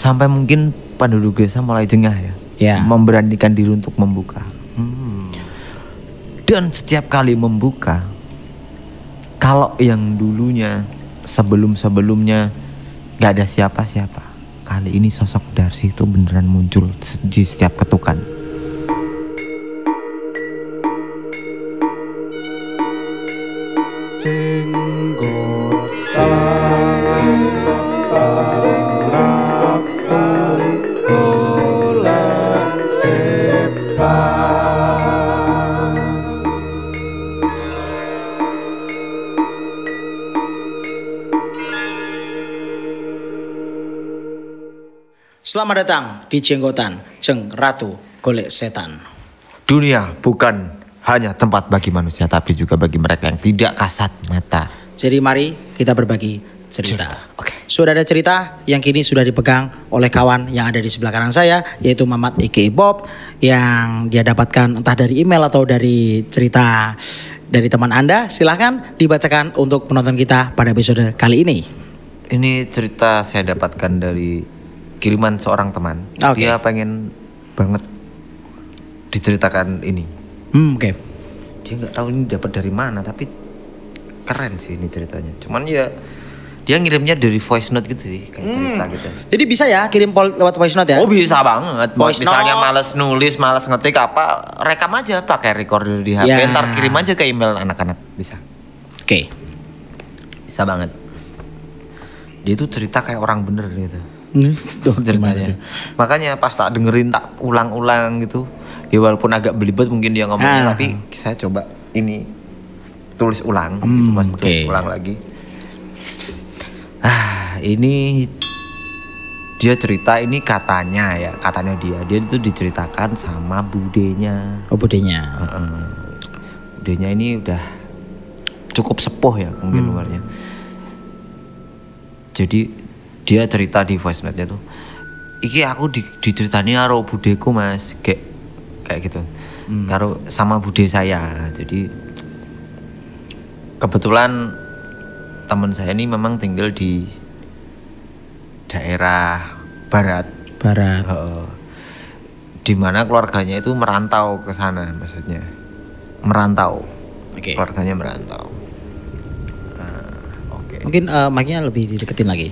Sampai mungkin penduduk desa mulai jengah ya. Ya. Memberanikan diri untuk membuka. Dan setiap kali membuka, kalau yang dulunya sebelum-sebelumnya gak ada siapa-siapa, kali ini sosok Darsi itu beneran muncul di setiap ketukan. Selamat datang di Jenggotan, Jeng Ratu Golek Setan. Dunia bukan hanya tempat bagi manusia, tapi juga bagi mereka yang tidak kasat mata. Jadi mari kita berbagi cerita. Oke. Sudah ada cerita yang kini sudah dipegang oleh kawan yang ada di sebelah kanan saya, yaitu Mamat aka Bob, yang dia dapatkan entah dari email atau dari cerita dari teman Anda. Silahkan dibacakan untuk penonton kita pada episode kali ini. Ini cerita saya dapatkan dari kiriman seorang teman. Oke. Dia pengen banget diceritakan ini. Oke. Dia nggak tahu ini dapat dari mana, tapi keren sih ini ceritanya. Cuman ya dia ngirimnya dari voice note gitu sih, kayak cerita gitu. Jadi bisa ya kirim lewat voice note ya? Oh bisa banget. Voice Misalnya note. males nulis, males ngetik apa, rekam aja pakai recorder di HP, Ya. ntar kirim aja ke email anak-anak. Bisa. Oke. Bisa banget. Dia tuh cerita kayak orang bener gitu. Tuh, Ceritanya. Makanya pas tak dengerin tak ulang-ulang gitu. Ya walaupun agak belibet mungkin dia ngomongnya, tapi saya coba ini tulis ulang gitu, pas tulis ulang lagi. Ini dia cerita ini katanya dia itu diceritakan sama budenya. Oh, budenya. Budenya ini udah cukup sepuh ya mungkin umurnya. Jadi dia cerita di voice note-nya tuh, iki aku diceritani karo budeku mas, kayak gitu, karo sama bude saya. Jadi kebetulan teman saya ini memang tinggal di daerah barat, di mana keluarganya itu merantau ke sana, maksudnya merantau. Oke. Keluarganya merantau. Mungkin mic-nya lebih dideketin lagi.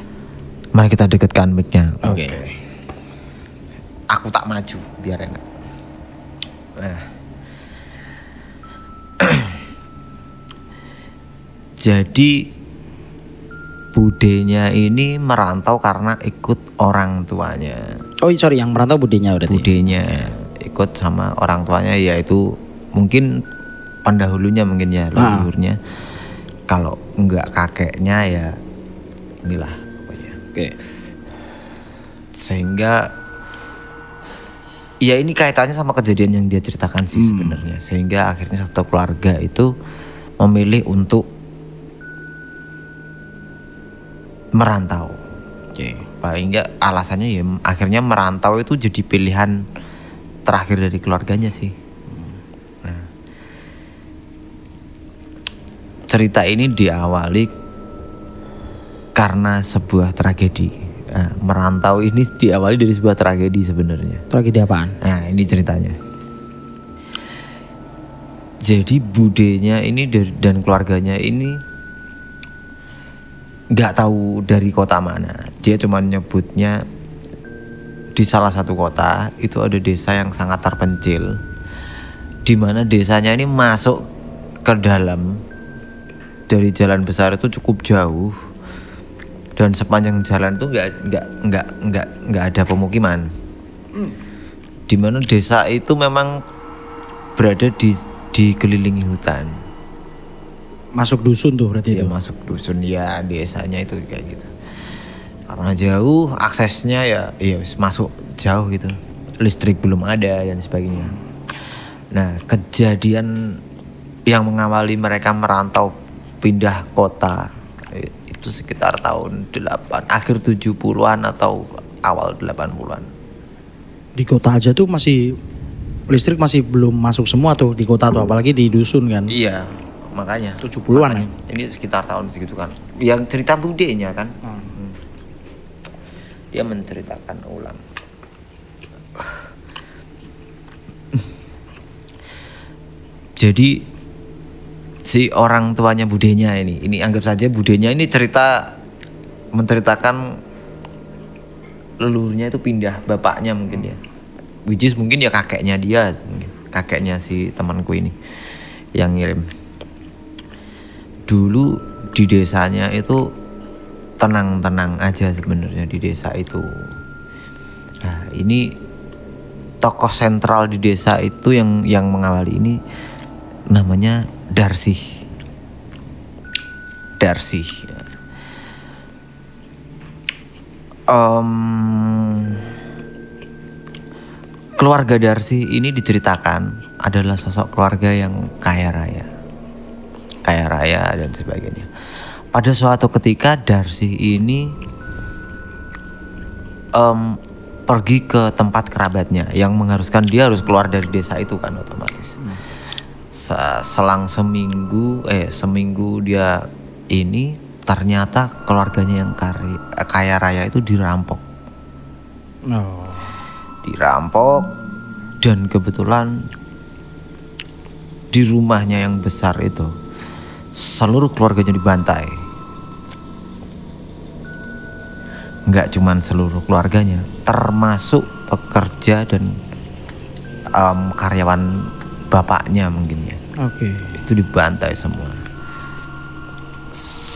Mari kita dekatkan mic-nya. Oke. Aku tak maju biar enak. Nah. Jadi budenya ini merantau karena ikut orang tuanya. Oh sorry, yang merantau budenya berarti. Budenya ikut sama orang tuanya, yaitu mungkin pendahulunya mungkin ya, leluhurnya. Kalau enggak kakeknya ya inilah pokoknya. Oke. Sehingga ya ini kaitannya sama kejadian yang dia ceritakan sih sebenarnya. Sehingga akhirnya satu keluarga itu memilih untuk merantau. Oke. Paling enggak alasannya ya akhirnya merantau itu jadi pilihan terakhir dari keluarganya sih. Nah, cerita ini diawali karena sebuah tragedi. Nah, merantau ini diawali dari sebuah tragedi sebenarnya. Tragedi apaan? Nah, ini ceritanya. Jadi budenya ini dan keluarganya ini nggak tahu dari kota mana. Dia cuma nyebutnya di salah satu kota itu ada desa yang sangat terpencil, di mana desanya ini masuk ke dalam dari jalan besar itu cukup jauh, dan sepanjang jalan itu nggak ada pemukiman. Di mana desa itu memang berada dikelilingi hutan. Masuk dusun tuh berarti Ya itu. masuk dusun ya, desanya itu kayak gitu. Karena jauh aksesnya ya masuk jauh gitu. Listrik belum ada dan sebagainya. Nah, kejadian yang mengawali mereka merantau pindah kota itu sekitar tahun 8 akhir 70-an atau awal 80-an. Di kota aja tuh masih listrik masih belum masuk semua tuh di kota tuh, apalagi di dusun kan. Iya, makanya 70-an Ini sekitar tahun segitu kan. Yang cerita budenya kan. Dia menceritakan ulang. Jadi si orang tuanya budenya ini anggap saja budenya ini menceritakan leluhurnya itu pindah bapaknya mungkin ya, which is mungkin ya kakeknya dia, kakeknya si temanku ini yang ngirim. Dulu di desanya itu tenang-tenang aja sebenarnya di desa itu. Nah ini tokoh sentral di desa itu yang mengawali ini namanya Darsi. Keluarga Darsi ini diceritakan adalah sosok keluarga yang kaya raya dan sebagainya. Pada suatu ketika Darsi ini pergi ke tempat kerabatnya yang mengharuskan dia harus keluar dari desa itu kan otomatis. Selang seminggu dia ini ternyata keluarganya yang kaya raya itu dirampok. Dirampok dan kebetulan di rumahnya yang besar itu seluruh keluarganya dibantai. Enggak cuman seluruh keluarganya, termasuk pekerja dan karyawan bapaknya mungkin ya. Itu dibantai semua.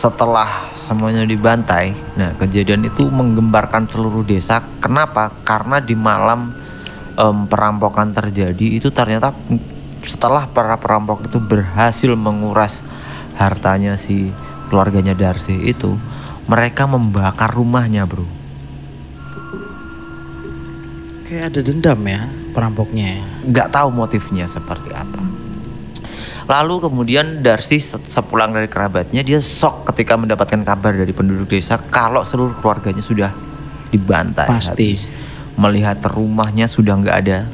Setelah semuanya dibantai, nah kejadian itu menggembarkan seluruh desa. Kenapa? Karena di malam perampokan terjadi itu ternyata setelah para perampok itu berhasil menguras hartanya si keluarganya Darsi itu, mereka membakar rumahnya, bro. Kayak ada dendam ya perampoknya. Nggak tahu motifnya seperti apa. Lalu kemudian Darsi sepulang dari kerabatnya, dia shock ketika mendapatkan kabar dari penduduk desa kalau seluruh keluarganya sudah dibantai. Pasti. Melihat rumahnya sudah nggak ada,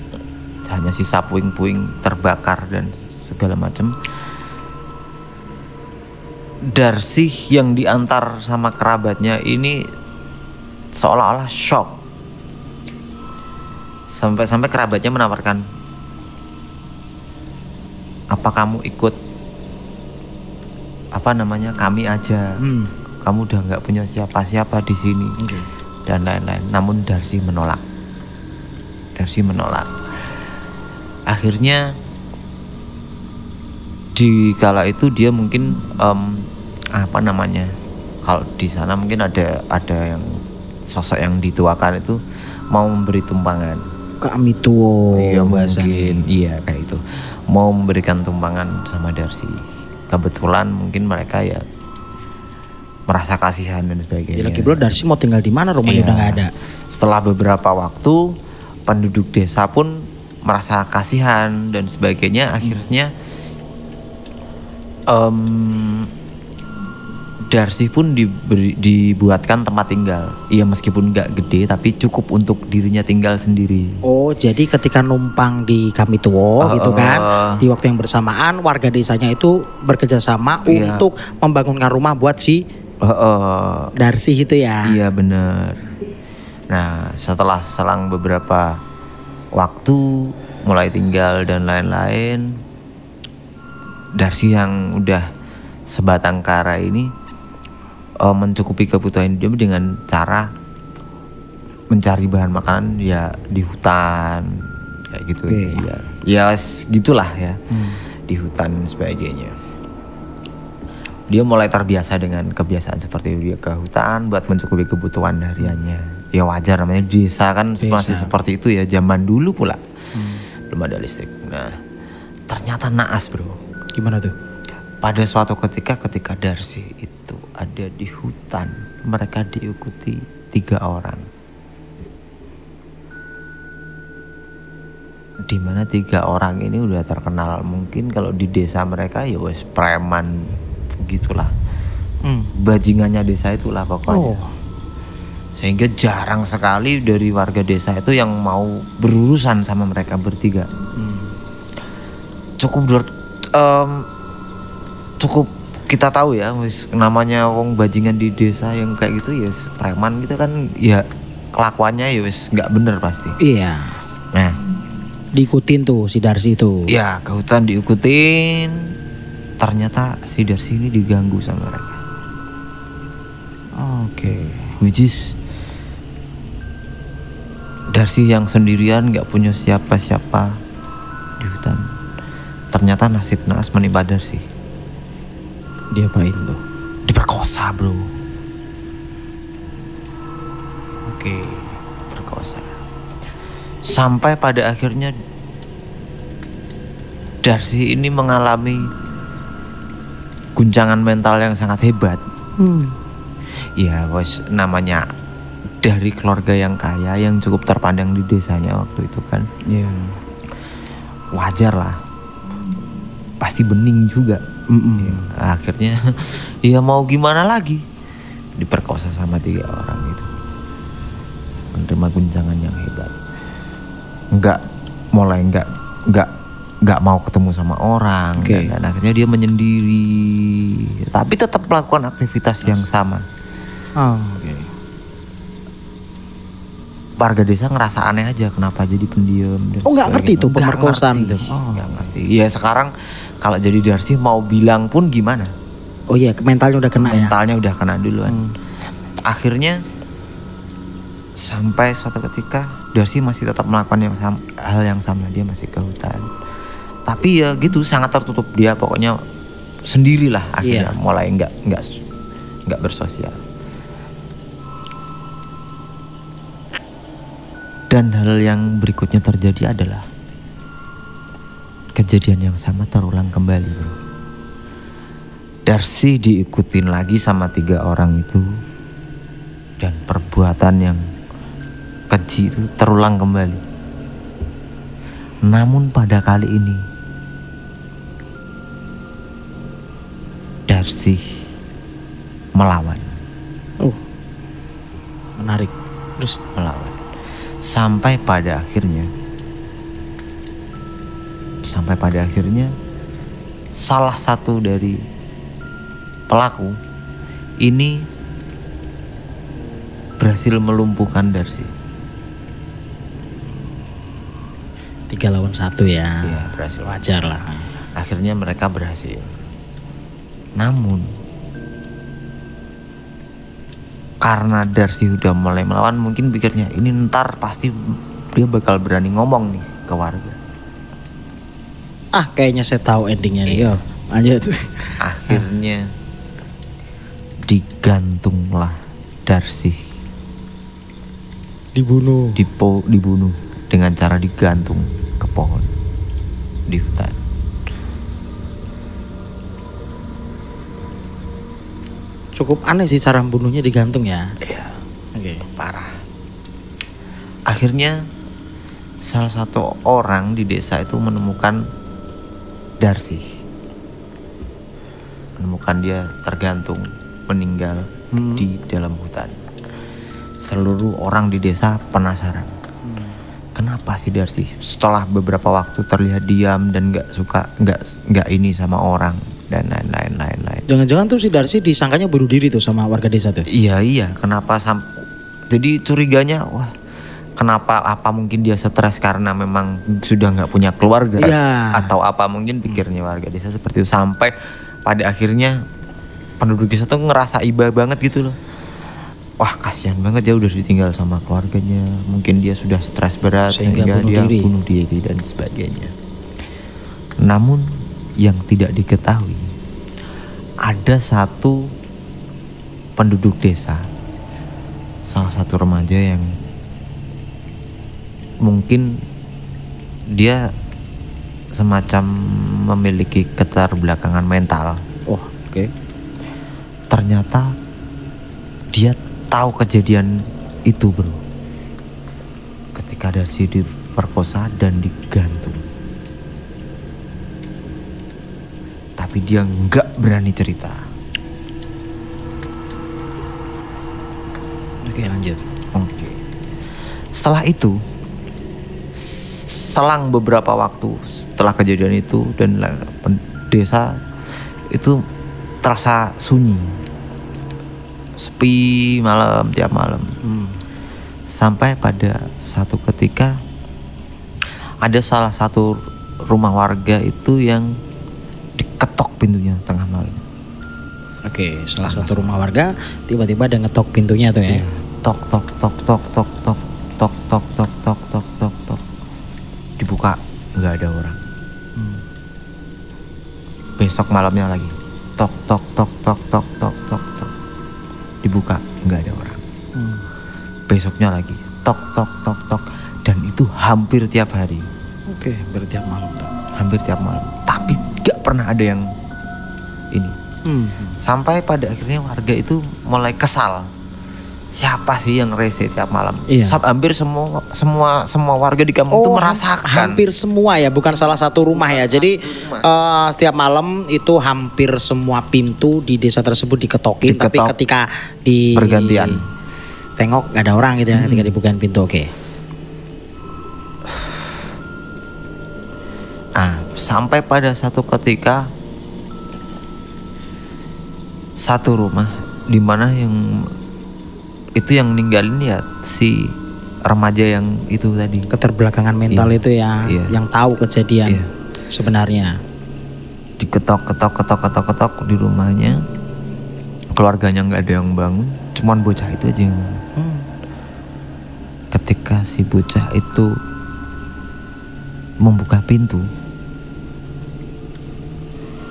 hanya sisa puing-puing terbakar dan segala macam. Darsi yang diantar sama kerabatnya ini seolah-olah shock. Sampai-sampai kerabatnya menawarkan, apa kamu ikut kami aja, kamu udah nggak punya siapa-siapa di sini, dan lain-lain. Namun Darsi menolak. Akhirnya di kala itu dia mungkin kalau di sana mungkin ada yang sosok yang dituakan itu mau memberi tumpangan. Kami tua, iya mungkin, iya kayak itu, mau memberikan tumpangan sama Darsi. Kebetulan mungkin mereka ya merasa kasihan dan sebagainya. Lagi pula Darsi mau tinggal di mana, rumahnya udah nggak ada. Setelah beberapa waktu penduduk desa pun merasa kasihan dan sebagainya. Akhirnya Darsi pun dibuatkan tempat tinggal. Iya meskipun nggak gede tapi cukup untuk dirinya tinggal sendiri. Oh jadi ketika numpang di Kami Tuo gitu kan, di waktu yang bersamaan warga desanya itu bekerja sama untuk membangunkan rumah buat si Darsi itu ya. Iya bener. Nah setelah selang beberapa waktu mulai tinggal dan lain-lain, Darsi yang udah sebatang kara ini mencukupi kebutuhan dia dengan cara mencari bahan makanan ya di hutan kayak gitu. Ya gitulah ya, di hutan dan sebagainya. Dia mulai terbiasa dengan kebiasaan seperti itu. Dia ke hutan buat mencukupi kebutuhan hariannya. Ya wajar, namanya desa kan masih seperti itu ya, zaman dulu pula. Belum ada listrik. Nah ternyata naas, bro. Gimana tuh? Pada suatu ketika Darsi itu ada di hutan, mereka diikuti 3 orang. Dimana 3 orang ini udah terkenal mungkin kalau di desa mereka ya wes preman gitulah. Bajingannya desa itulah pokoknya. Sehingga jarang sekali dari warga desa itu yang mau berurusan sama mereka bertiga. Cukup kita tahu ya, namanya wong bajingan di desa yang kayak gitu ya preman gitu kan ya, kelakuannya ya wis nggak bener pasti. Iya. Nah, Diikutin tuh si Darsi itu. ya ke hutan diikutin. Ternyata si Darsi ini diganggu sama mereka. Oke. Which is Darsi yang sendirian nggak punya siapa-siapa di hutan. Ternyata nasib naas menimpa Darsi. Dia apain tuh? Diperkosa bro. Oke. Perkosa. Sampai pada akhirnya Darsi ini mengalami guncangan mental yang sangat hebat. Ya bos, namanya dari keluarga yang kaya yang cukup terpandang di desanya waktu itu kan. Iya. Wajar lah. Pasti bening juga. Ya, akhirnya ya mau gimana lagi, diperkosa sama 3 orang itu, menerima guncangan yang hebat. Mulai nggak mau ketemu sama orang. Oke. Dan akhirnya dia menyendiri, tapi tetap melakukan aktivitas yang sama. Oke. Warga desa ngerasa aneh aja kenapa jadi pendiam dan Oh, nggak ngerti sebagainya. tuh pemerkosaan Nggak itu? ngerti, Oh. nggak ngerti. Ya sekarang kalau jadi Darsi mau bilang pun gimana? Oh iya, mentalnya udah kena ya. Mentalnya udah kena duluan. Akhirnya sampai suatu ketika Darsi masih tetap melakukan hal yang sama. Dia masih ke hutan. Tapi ya gitu sangat tertutup, dia pokoknya sendirilah akhirnya. Iya. Mulai nggak bersosial. Dan hal yang berikutnya terjadi adalah kejadian yang sama terulang kembali bro. Darsi diikutin lagi sama 3 orang itu. Dan perbuatan yang keji itu terulang kembali. Namun pada kali ini Darsi melawan. Oh. Menarik. Terus Melawan. Sampai pada akhirnya salah satu dari pelaku ini berhasil melumpuhkan Darsi. 3 lawan 1 ya. Iya, berhasil. Wajar lah. Akhirnya mereka berhasil. Namun karena Darsi udah mulai melawan, mungkin pikirnya ini ntar pasti dia bakal berani ngomong nih ke warga. Kayaknya saya tahu endingnya nih. Yo, lanjut. Akhirnya digantunglah Darsi, Dibunuh. dibunuh dengan cara digantung ke pohon di hutan. Cukup aneh sih cara membunuhnya digantung ya. Iya, Oke. parah. Akhirnya salah satu orang di desa itu menemukan Darsi. Menemukan dia tergantung, meninggal di dalam hutan. Seluruh orang di desa penasaran. Kenapa sih Darsi setelah beberapa waktu terlihat diam dan nggak ini sama orang dan lain-lain. Jangan-jangan tuh si Darsi disangkanya bunuh diri tuh sama warga desa tuh. Iya, kenapa jadi curiganya wah, kenapa, apa mungkin dia stres karena memang sudah nggak punya keluarga, Iya. atau apa mungkin pikirnya warga desa seperti itu, sampai pada akhirnya penduduk desa tuh ngerasa iba banget gitu loh. Wah, kasihan banget ya udah ditinggal sama keluarganya, mungkin dia sudah stres berat Sehingga sehingga bunuh dia diri. bunuh diri dan sebagainya. Namun yang tidak diketahui, ada satu penduduk desa, salah satu remaja yang mungkin dia semacam memiliki keterbelakangan mental. Oh, oke. Ternyata dia tahu kejadian itu bro, ketika Darsi diperkosa dan digantung. Tapi dia nggak berani cerita. Oke, lanjut. Oke. Setelah itu, selang beberapa waktu setelah kejadian itu, dan desa itu terasa sunyi, sepi tiap malam. Sampai pada satu ketika ada salah satu rumah warga itu yang diketok pintunya tengah malam. Oke, salah satu rumah warga tiba-tiba ada ngetok pintunya tuh ya. Tok tok tok tok tok tok tok tok tok tok tok tok tok. Dibuka, nggak ada orang. Besok malamnya lagi tok tok tok tok tok tok tok tok. Dibuka, nggak ada orang. Besoknya lagi tok tok tok tok, dan itu hampir tiap hari. Oke, bertiap malam tuh. Hampir tiap malam, tapi gak pernah ada yang ini. Sampai pada akhirnya warga itu mulai kesal. Siapa sih yang rese tiap malam? Iya. Hampir semua warga di kampung itu merasakan. Hampir semua ya, bukan salah satu rumah ya. Jadi setiap malam itu hampir semua pintu di desa tersebut diketokin. Tapi ketika di bergantian tengok gak ada orang gitu ya, ketika dibukain pintu. Oke. Nah, sampai pada satu ketika satu rumah di mana yang itu yang ninggalin ya si remaja yang itu tadi, keterbelakangan mental itu ya, yang tahu kejadian sebenarnya. Diketok di rumahnya, keluarganya nggak ada yang bangun, cuman bocah itu aja yang bangun. Ketika si bocah itu membuka pintu,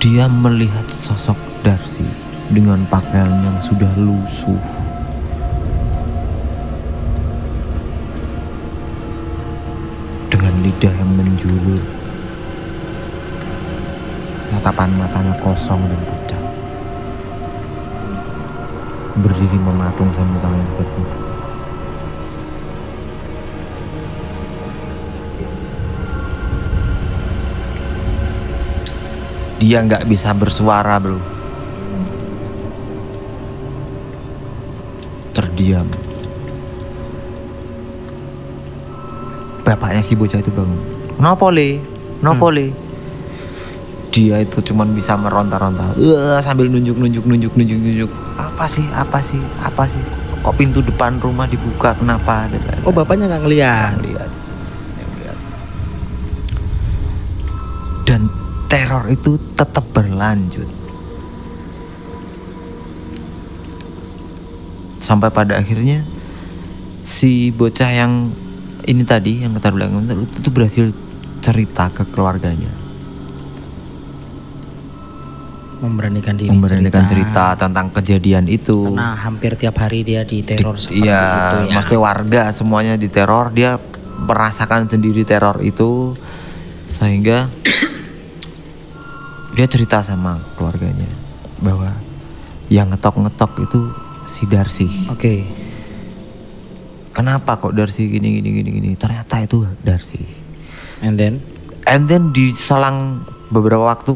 dia melihat sosok Darsi dengan pakaian yang sudah lusuh. Dengan lidah yang menjulur. Tatapan matanya kosong dan pucat. Berdiri mematung sambil tangannya berdiri. Dia nggak bisa bersuara, bro. Terdiam. Bapaknya si bocah itu bangun. Kenapa le? Dia itu cuman bisa meronta-ronta, sambil nunjuk. Apa sih? Kok pintu depan rumah dibuka? Kenapa? Oh, bapaknya nggak ngeliat. Dan teror itu tetap berlanjut sampai pada akhirnya si bocah yang ini tadi yang keterbelakangan itu berhasil cerita ke keluarganya, memberanikan diri cerita tentang kejadian itu, karena hampir tiap hari dia diteror seperti itu ya. Mesti warga semuanya diteror, dia merasakan sendiri teror itu, sehingga dia cerita sama keluarganya bahwa yang ngetok itu si Darsi. Oke. Kenapa kok Darsi gini? Ternyata itu Darsi. And then di selang beberapa waktu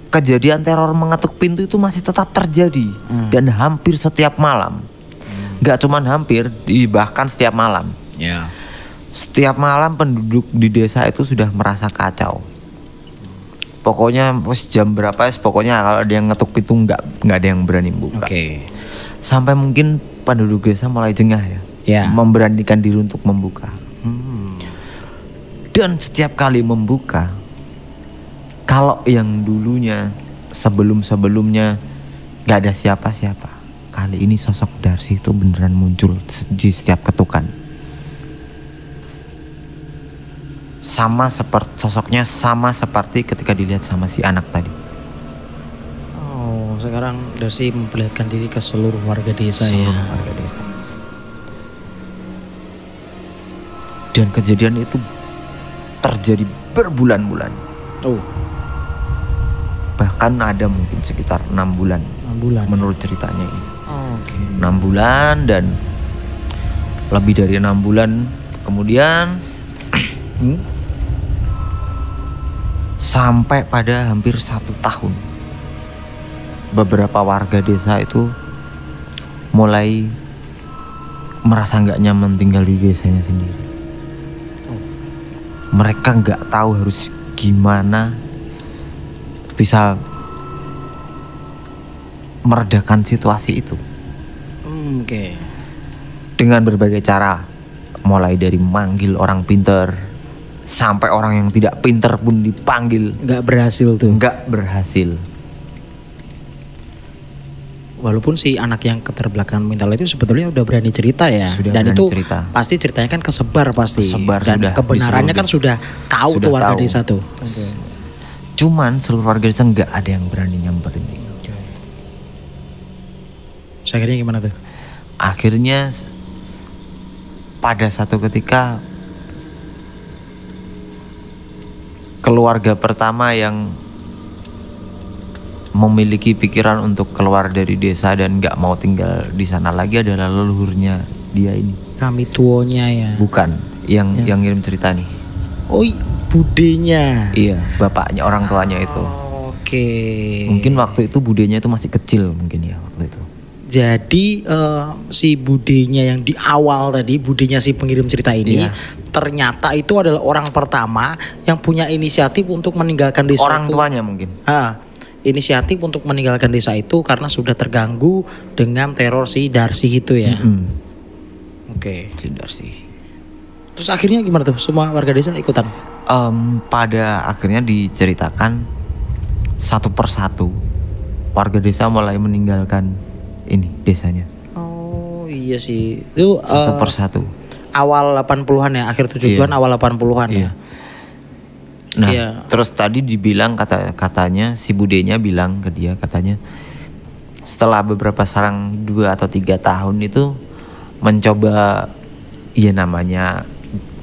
kejadian teror mengetuk pintu itu masih tetap terjadi dan hampir setiap malam. Gak cuman hampir, bahkan setiap malam. Yeah. Setiap malam penduduk di desa itu sudah merasa kacau. Pokoknya jam berapa pokoknya kalau ada yang ngetuk pintu nggak ada yang berani buka. Okay. Sampai mungkin penduduk desa mulai jengah ya, memberanikan diri untuk membuka. Dan setiap kali membuka, kalau yang dulunya sebelumnya nggak ada siapa-siapa, kali ini sosok Darsi itu beneran muncul di setiap ketukan. Sosoknya sama seperti ketika dilihat sama si anak tadi. Oh, sekarang Darsi memperlihatkan diri ke seluruh warga desa. Warga desa. Dan kejadian itu terjadi berbulan-bulan. Oh. Bahkan ada mungkin sekitar 6 bulan. 6 bulan. Menurut ceritanya ini. Oh, oke. 6 bulan dan lebih dari 6 bulan kemudian sampai pada hampir 1 tahun beberapa warga desa itu mulai merasa nggak nyaman tinggal di desanya sendiri. Mereka nggak tahu harus gimana bisa meredakan situasi itu. Oke. dengan berbagai cara, mulai dari manggil orang pinter sampai orang yang tidak pinter pun dipanggil, Nggak berhasil tuh. nggak berhasil. Walaupun si anak yang keterbelakangan mental itu sebetulnya udah berani cerita ya. Sudah Dan berani itu cerita. pasti ceritanya kan kesebar pasti. Kesebar, Dan sudah, kebenarannya di kan seluruh sudah tahu sudah tuh warga tahu. desa tuh. Cuman seluruh warga desa nggak ada yang berani nyamperin. Terus akhirnya gimana tuh? Akhirnya pada satu ketika keluarga pertama yang memiliki pikiran untuk keluar dari desa dan nggak mau tinggal di sana lagi adalah leluhurnya dia ini. Kami tuonya ya. Bukan yang ngirim cerita nih. Oh, budenya. Iya, bapaknya, orang tuanya itu. Oke. Mungkin waktu itu budenya itu masih kecil mungkin ya waktu itu. Jadi si budenya yang di awal tadi, budenya si pengirim cerita ini, Iya. ternyata itu adalah orang pertama yang punya inisiatif untuk meninggalkan desa Orang itu. tuanya mungkin. Inisiatif untuk meninggalkan desa itu karena sudah terganggu dengan teror si Darsi itu ya. Oke. Sadar sih. Terus akhirnya gimana tuh? Semua warga desa ikutan? Pada akhirnya diceritakan satu persatu warga desa mulai meninggalkan ini desanya Oh iya sih. Itu satu persatu. awal 80-an ya, akhir 70-an, Iya. awal 80-an ya. Iya. Nah, Iya. terus tadi dibilang katanya si budenya bilang ke dia katanya setelah beberapa sarang 2 atau 3 tahun itu mencoba, ya namanya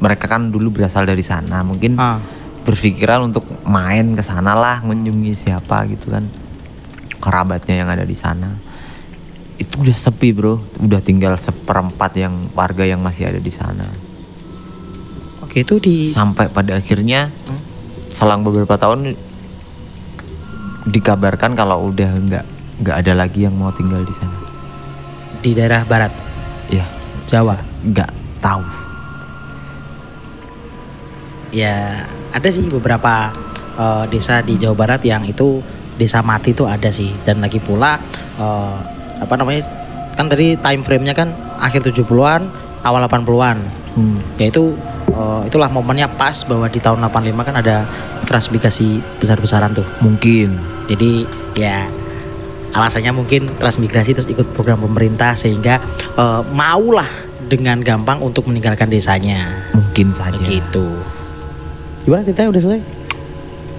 mereka kan dulu berasal dari sana, mungkin berpikiran untuk main ke sana lah, mengunjungi siapa gitu kan, kerabatnya yang ada di sana. Itu udah sepi bro, udah tinggal 1/4 yang warga yang masih ada di sana. Oke, itu di Sampai pada akhirnya selang beberapa tahun dikabarkan kalau udah nggak ada lagi yang mau tinggal di sana. di daerah barat Ya, Jawa. nggak tahu. Ya, ada sih beberapa desa di Jawa Barat yang itu desa mati itu ada sih. Dan lagi pula apa namanya? Kan tadi time frame-nya kan akhir 70-an, awal 80-an. Yaitu itulah momennya pas bahwa di tahun 85 kan ada transmigrasi besar-besaran tuh. Mungkin. Jadi ya alasannya mungkin transmigrasi terus ikut program pemerintah sehingga maulah dengan gampang untuk meninggalkan desanya. Mungkin saja. Gitu. Gimana ceritanya udah selesai?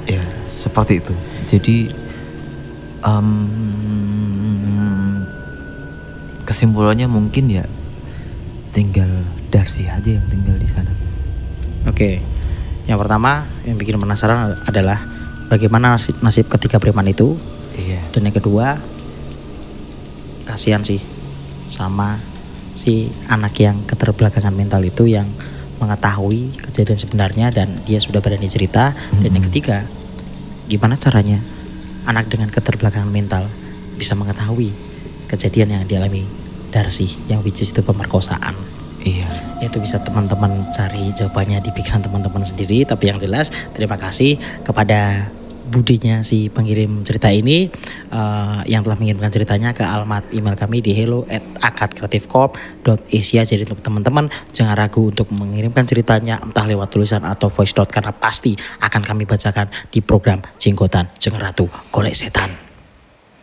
Ya, seperti itu. Jadi kesimpulannya mungkin ya tinggal Darsi aja yang tinggal di sana. Oke. Yang pertama yang bikin penasaran adalah bagaimana nasib ketiga preman itu. Iya. Dan yang kedua, kasihan sih sama si anak yang keterbelakangan mental itu yang mengetahui kejadian sebenarnya dan dia sudah berani cerita. Dan yang ketiga, gimana caranya anak dengan keterbelakangan mental bisa mengetahui kejadian yang dialami Darsi yang which is itu pemerkosaan. Iya. Itu bisa teman-teman cari jawabannya di pikiran teman-teman sendiri. Tapi yang jelas terima kasih kepada budinya si pengirim cerita ini yang telah mengirimkan ceritanya ke alamat email kami di hello@akadkreatifcorp.asia. Jadi untuk teman-teman jangan ragu untuk mengirimkan ceritanya entah lewat tulisan atau voice note karena pasti akan kami bacakan di program Jenggotan Jeng Ratu Golek Setan.